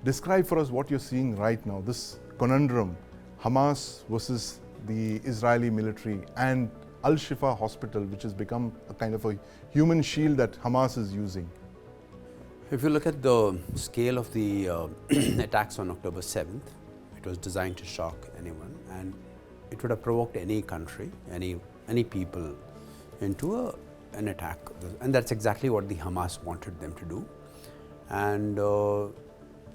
describe for us what you're seeing right now, this conundrum, Hamas versus the Israeli military and Al-Shifa hospital, which has become a kind of a human shield that Hamas is using. If you look at the scale of the attacks on October 7th, it was designed to shock anyone, and it would have provoked any country, any people into an attack. And that's exactly what the Hamas wanted them to do. And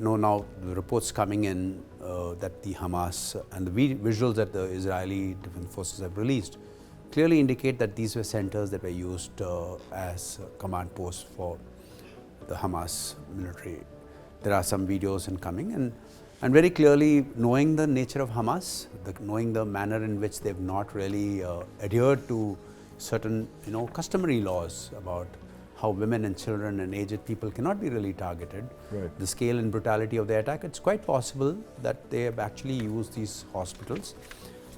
now the reports coming in that the Hamas and the visuals that the Israeli Defense Forces have released clearly indicate that these were centers that were used as command posts for the Hamas military. There are some videos incoming, and very clearly, knowing the nature of Hamas, knowing the manner in which they've not really adhered to certain customary laws about how women and children and aged people cannot be really targeted, right. The scale and brutality of the attack, it's quite possible that they have actually used these hospitals,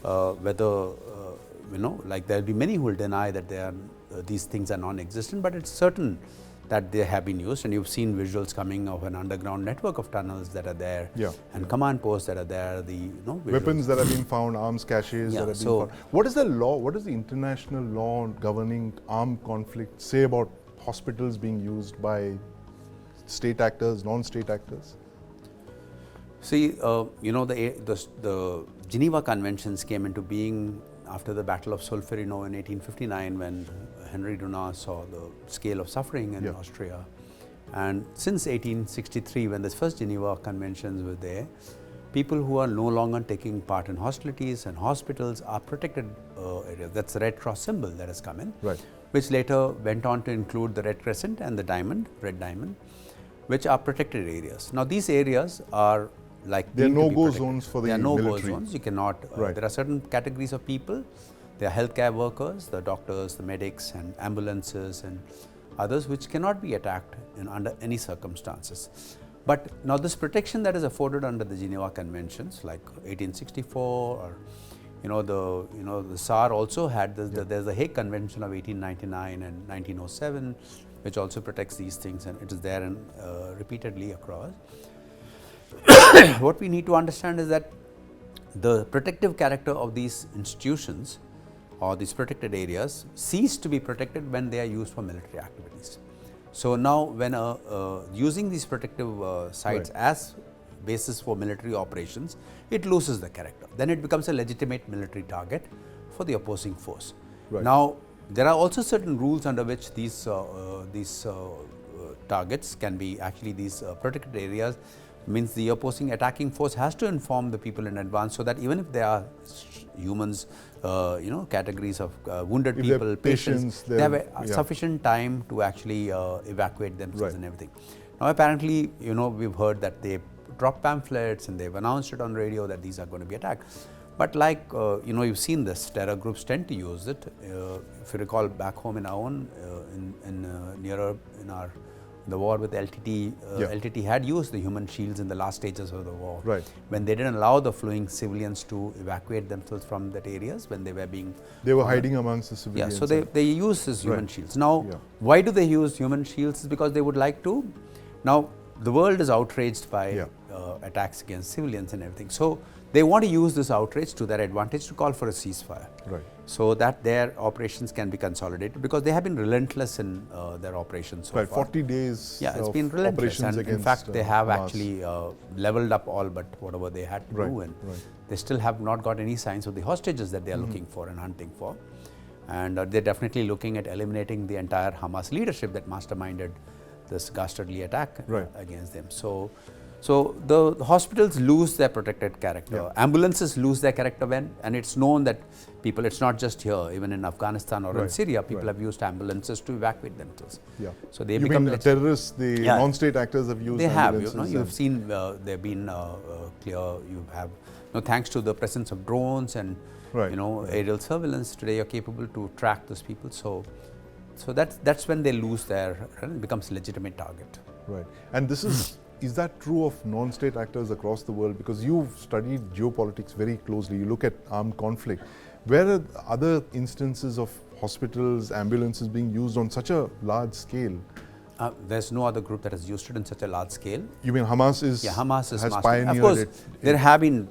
whether like there'll be many who will deny that these things are non-existent, but it's certain that they have been used, and you've seen visuals coming of an underground network of tunnels that are there, and command posts that are there. Weapons that have been found, arms caches that have been found. What is the law? What does the international law governing armed conflict say about hospitals being used by state actors, non-state actors? See, the Geneva Conventions came into being after the Battle of Solferino in 1859, when Henry Dunant saw the scale of suffering in Austria. And since 1863, when the first Geneva Conventions were there, people who are no longer taking part in hostilities and hospitals are protected areas. That's the Red Cross symbol that has come in, which later went on to include the Red Crescent and the diamond, red diamond, which are protected areas. Now these areas are like there are no-go zones for the military. There are no-go zones. You cannot. There are certain categories of people. There are healthcare workers, the doctors, the medics, and ambulances, and others which cannot be attacked under any circumstances. But now this protection that is afforded under the Geneva Conventions, like 1864, or the Tsar also had this. There's the Hague Convention of 1899 and 1907, which also protects these things, and it is there and repeatedly across. What we need to understand is that the protective character of these institutions or these protected areas cease to be protected when they are used for military activities. So now when using these protective sites as basis for military operations, it loses the character. Then it becomes a legitimate military target for the opposing force. Now there are also certain rules under which these targets can be actually these protected areas. Means the opposing attacking force has to inform the people in advance, so that even if there are humans, categories of wounded people, patients, they have sufficient time to actually evacuate themselves and everything. Now apparently, we've heard that they dropped pamphlets and they've announced it on radio that these are going to be attacked. But like, you've seen this, terror groups tend to use it. If you recall back home in our own, the war with LTT, LTT had used the human shields in the last stages of the war. When they didn't allow the fleeing civilians to evacuate themselves from that areas when they were being... They were hiding amongst the civilians. Yeah, so they use these human shields. Now, why do they use human shields? It's because they would like to... Now, the world is outraged by attacks against civilians and everything. So, they want to use this outrage to their advantage to call for a ceasefire. So that their operations can be consolidated, because they have been relentless in their operations so far. 40 days it's been relentless, and in fact they have actually leveled up all but whatever they had to do, and they still have not got any signs of the hostages that they are looking for and hunting for. And they're definitely looking at eliminating the entire Hamas leadership that masterminded this dastardly attack against them. So the hospitals lose their protected character. Ambulances lose their character and it's known that people, it's not just here, even in Afghanistan or in Syria, people have used ambulances to evacuate themselves. So they become terrorists, the non-state actors have used ambulances. They have, you've seen, they've been clear, you have, thanks to the presence of drones and, aerial surveillance, today you're capable to track those people. So that's when they lose their, it becomes a legitimate target. And this is that true of non-state actors across the world? Because you've studied geopolitics very closely, you look at armed conflict. Where are other instances of hospitals, ambulances being used on such a large scale There's no other group that has used it in such a large scale. You mean Hamas is? Yeah, Hamas is has mastered. pioneered Of course, it. there have been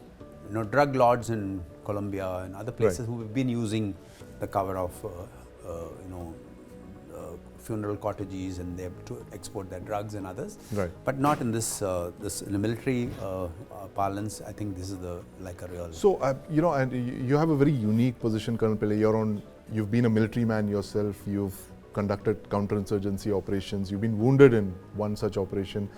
drug lords in Colombia and other places Right. who have been using the cover of funeral cottages and they have to export their drugs and others. Right. But not in this in the military parlance. I think this is like a real. So and you have a very unique position, Colonel Pillay. You've been a military man yourself. You've conducted counterinsurgency operations. You've been wounded in one such operation.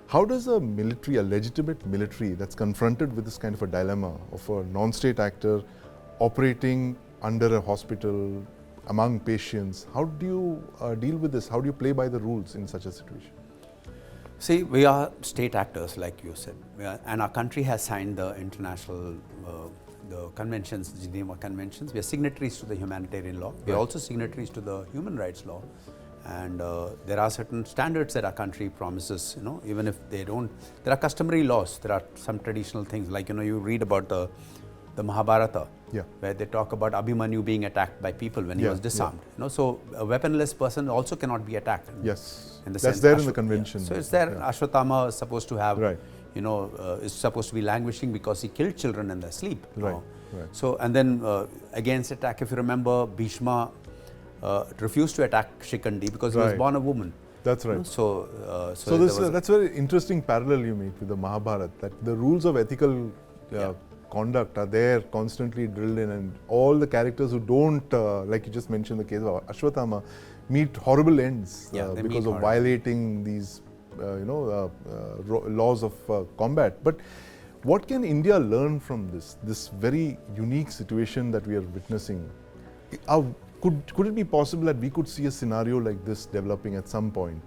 How does a legitimate military that's confronted with this kind of a dilemma of a non-state actor operating under a hospital among patients, how do you deal with this? How do you play by the rules in such a situation? See, we are state actors, like you said, and our country has signed the international the conventions, Geneva Conventions. We are signatories to the humanitarian law. We are also signatories to the human rights law. And there are certain standards that our country promises, even if they don't. There are customary laws. There are some traditional things, like, you read about the Mahabharata, where they talk about Abhimanyu being attacked by people when he was disarmed. So a weaponless person also cannot be attacked. Yes, in the that's sense there in the convention. So it's there. Ashwatthama is supposed to have, Right. is supposed to be languishing because he killed children in their sleep. Right. So, and then against attack, if you remember, Bhishma refused to attack Shikandi because he was born a woman. That's right. So that's a very interesting parallel you make with the Mahabharata, that the rules of ethical conduct are there constantly drilled in, and all the characters who don't, like you just mentioned the case of Ashwatthama, meet horrible ends because of violating these laws of combat. But what can India learn from this very unique situation that we are witnessing? Could it be possible that we could see a scenario like this developing at some point?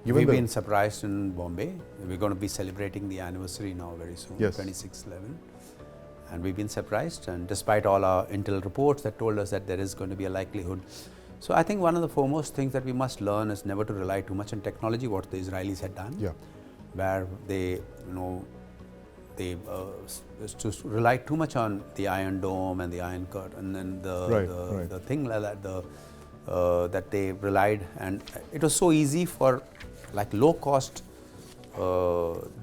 We've been surprised in Bombay. We're going to be celebrating the anniversary now very soon, 26/11. And we've been surprised, and despite all our intel reports that told us that there is going to be a likelihood. So I think one of the foremost things that we must learn is never to rely too much on technology, what the Israelis had done, where they, to rely too much on the Iron Dome and the Iron Curtain, and then the thing like that, that they relied, and it was so easy for like low cost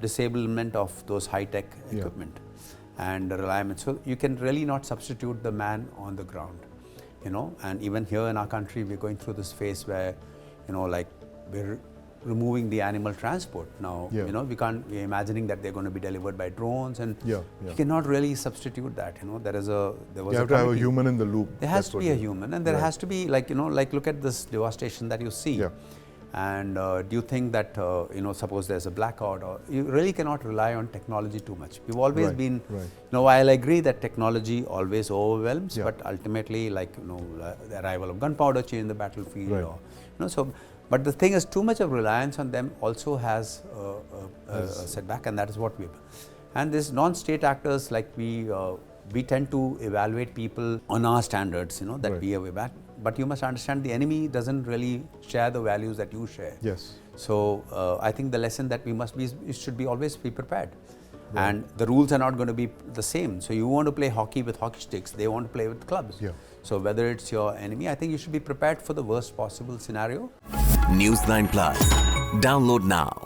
disablement of those high tech equipment and reliance. So you can really not substitute the man on the ground, and even here in our country we're going through this phase where, like we're removing the animal transport now. We're imagining that they're going to be delivered by drones, and you cannot really substitute that. You have to have a human in the loop. There has to be a human, and there has to be like look at this devastation that you see. And do you think that suppose there's a blackout, or you really cannot rely on technology too much? We've always been, while I agree that technology always overwhelms, but ultimately, the arrival of gunpowder changed the battlefield, but the thing is, too much of reliance on them also has a setback, and that is what we've. And these non-state actors, like we tend to evaluate people on our standards, that we have evaluated. But you must understand, the enemy doesn't really share the values that you share. So I think the lesson that we should be always be prepared. And the rules are not going to be the same. So you want to play hockey with hockey sticks, they want to play with clubs. So whether it's your enemy, I think you should be prepared for the worst possible scenario. News9 Plus. Download now.